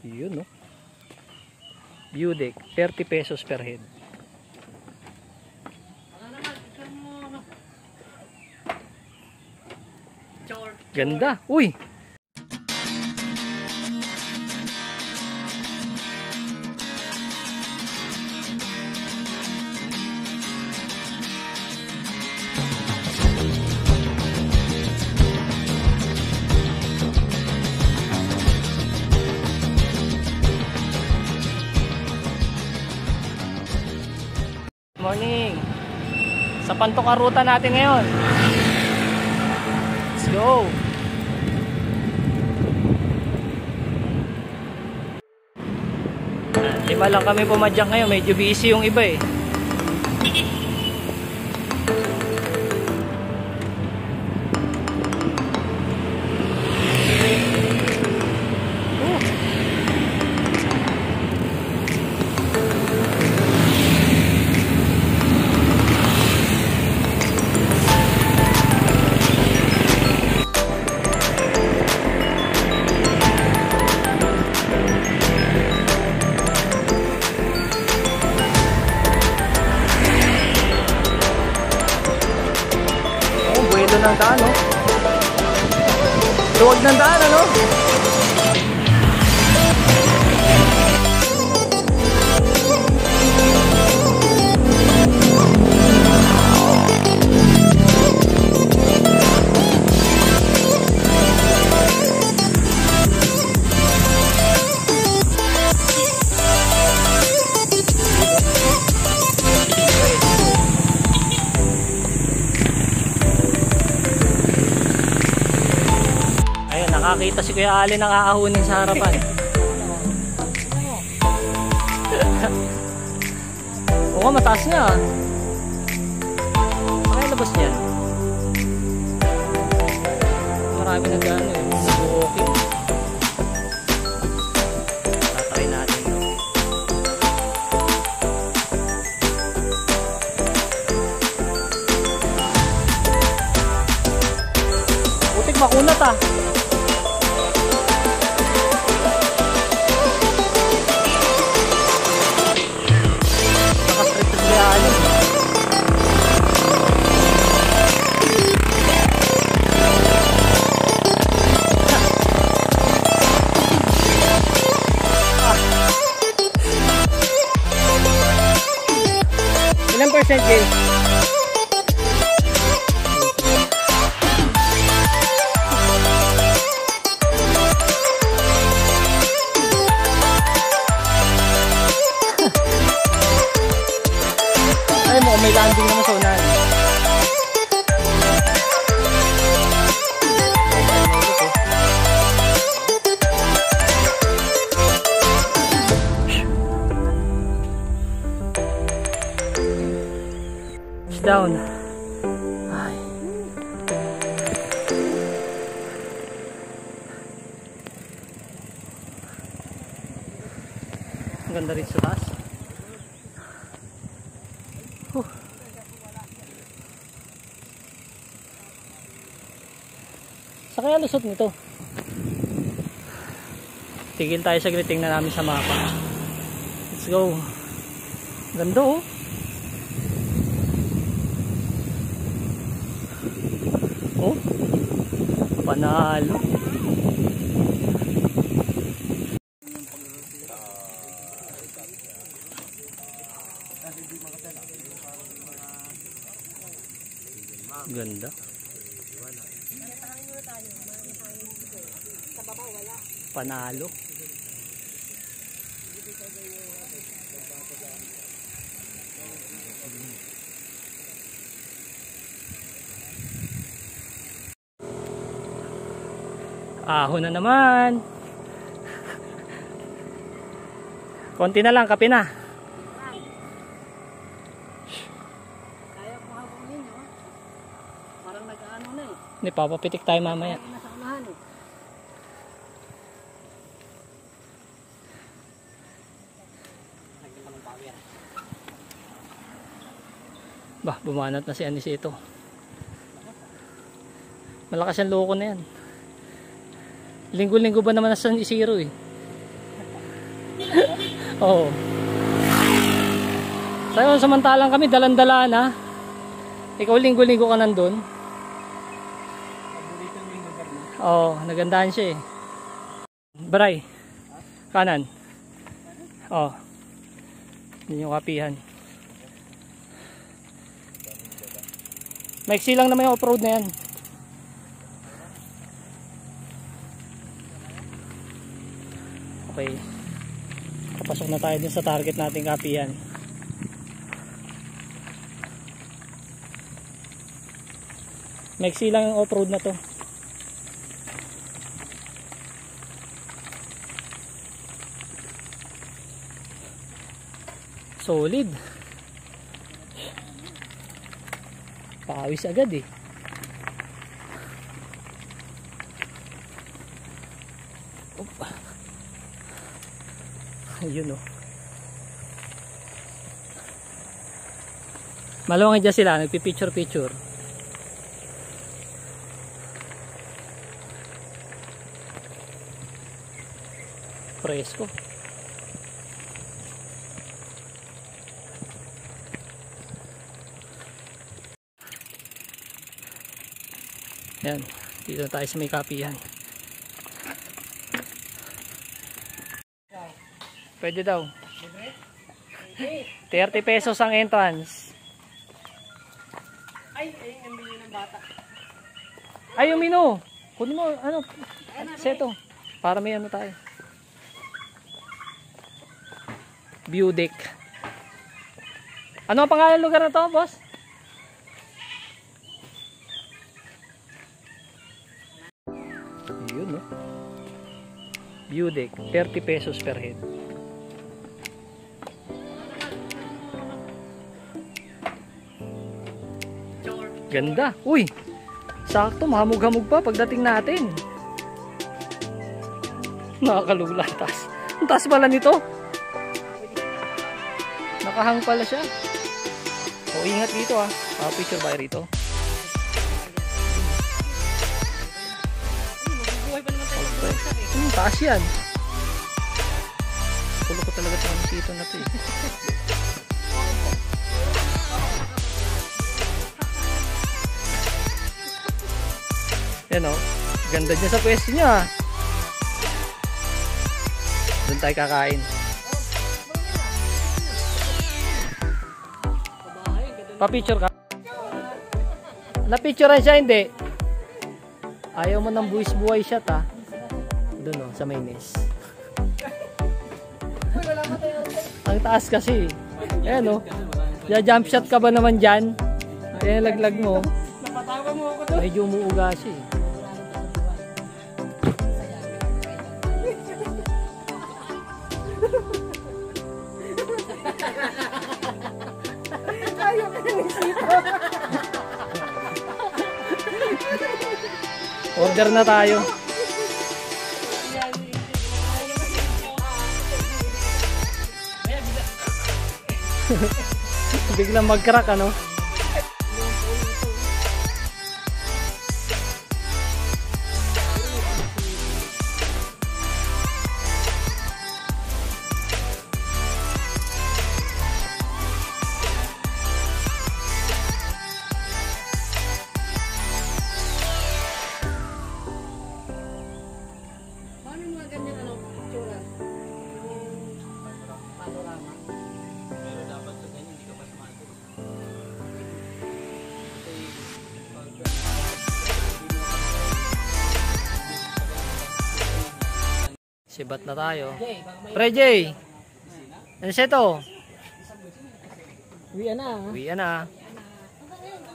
Yun, no? View deck, 30 pesos per head. Ganda. Uy! Morning. Sa Pantoka ruta natin ngayon. Let's go. Lima lang kami pumadyak ngayon. Medyo busy yung iba eh. Ng daan, no? Luwag ng daan, ano? Nakakita si Kuya Ali nang aahunin sa harapan. Oo, mataas niya. Pakaya labas niya. Marami na gano'n eh. Okay. Tatry natin. Putik makunat ah. Ilang percent Jay? Ay mo, may landing naman sa unahan. Down. Ay. Ang ganda rin sa taas. Sa kaya lusot nito? Tigil tayo saglit, tingnan namin sa mapa. Let's go. Ganda oh. Oh, panalo. Ganda. Panalo. Ahon na naman. Konti na lang, kape na. Kaya ko habang ninyo. Parang nag-ano na eh. Hindi, papapitik tayo mamaya. Nasa unahan eh. Bah, bumanat na si Anis ito. Malakas yung loko na yan. Linggo-linggo ba naman nasa 0 eh. Oo. Sayo, samantalang kami dalan-dala na. Ikaw linggo-linggo ka nandun. Oo, nagandahan siya eh. Bray. Kanan. Oo. Yun yung kapihan. Maiksi lang naman yung off-road na yan. Okay. Papasok na tayo dun sa target nating kapihan. Maiksi lang yung off-road na to. Solid. Pawis agad eh. Opa. Ayun oh. Maluwang dyan sila, nagpipicture-picture. Presko. Yan, dito tayo sa may kapihan. Pwede daw. 30 pesos ang entrance. Ay, yung bili ng bata. Ay, yung menu. Kunin mo, ano, seto. Para may ano tayo. View deck. Ano ang pangalan ng lugar na to, boss? Yun, no? View deck, 30 pesos per head. Ganda. Uy, sakto, mahamog-hamog pa pagdating natin. Nakakalula. Ang taas pala nito. Nakahang pala siya. O, ingat dito ah. Picture ba rito? Taas yan. Pulo ko talaga itong sito na ito eh. Yan o. Ganda niya sa pwesto niya. Doon tayo kakain. Pa-picture ka? Na-picturean siya hindi? Ayaw mo ng buwis-buhay shot ha. Doon o, sa mayonnaise. Ang taas kasi. Ayan o. Jump shot ka ba naman dyan? Ayan laglag mo. Medyo umuuga siya eh. Order na tayo. Biglang mag-crack ano? Paano mga ganyan ano, picture? Panorama. Pero dapat sa ganyan, hindi ka pa sumali. Sibat na tayo. Pre Jay! Ano siya ito? Uwi na. Uwi na.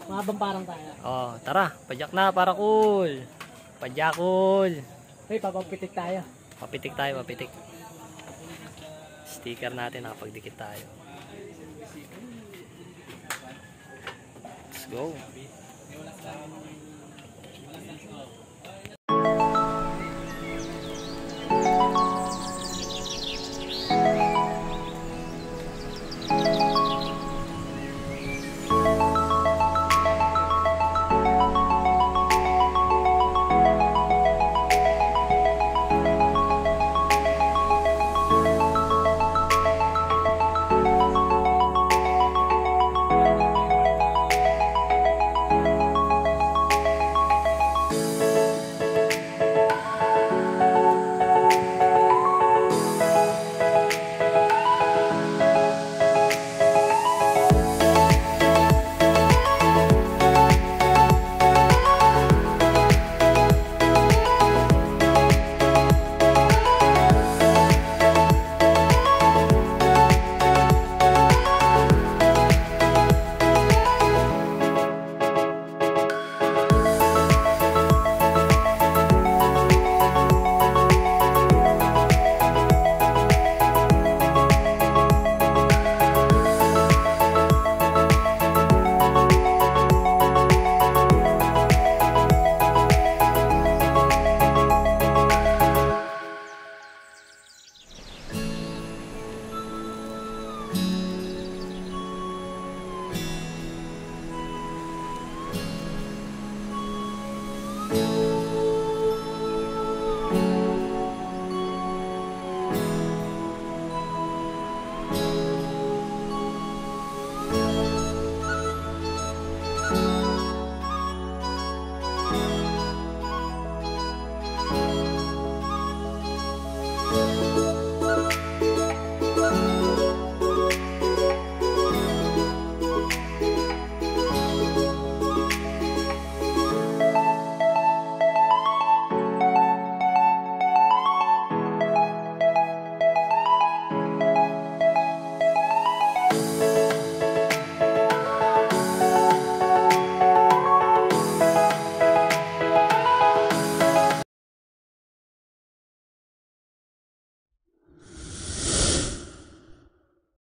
Mahabang parang tayo. Oh, tara. Pajak na para cool. Pajakol. Hey, papapitik tayo. Papitik tayo, papitik. Sticker natin, nakapagdikit tayo. Let's go.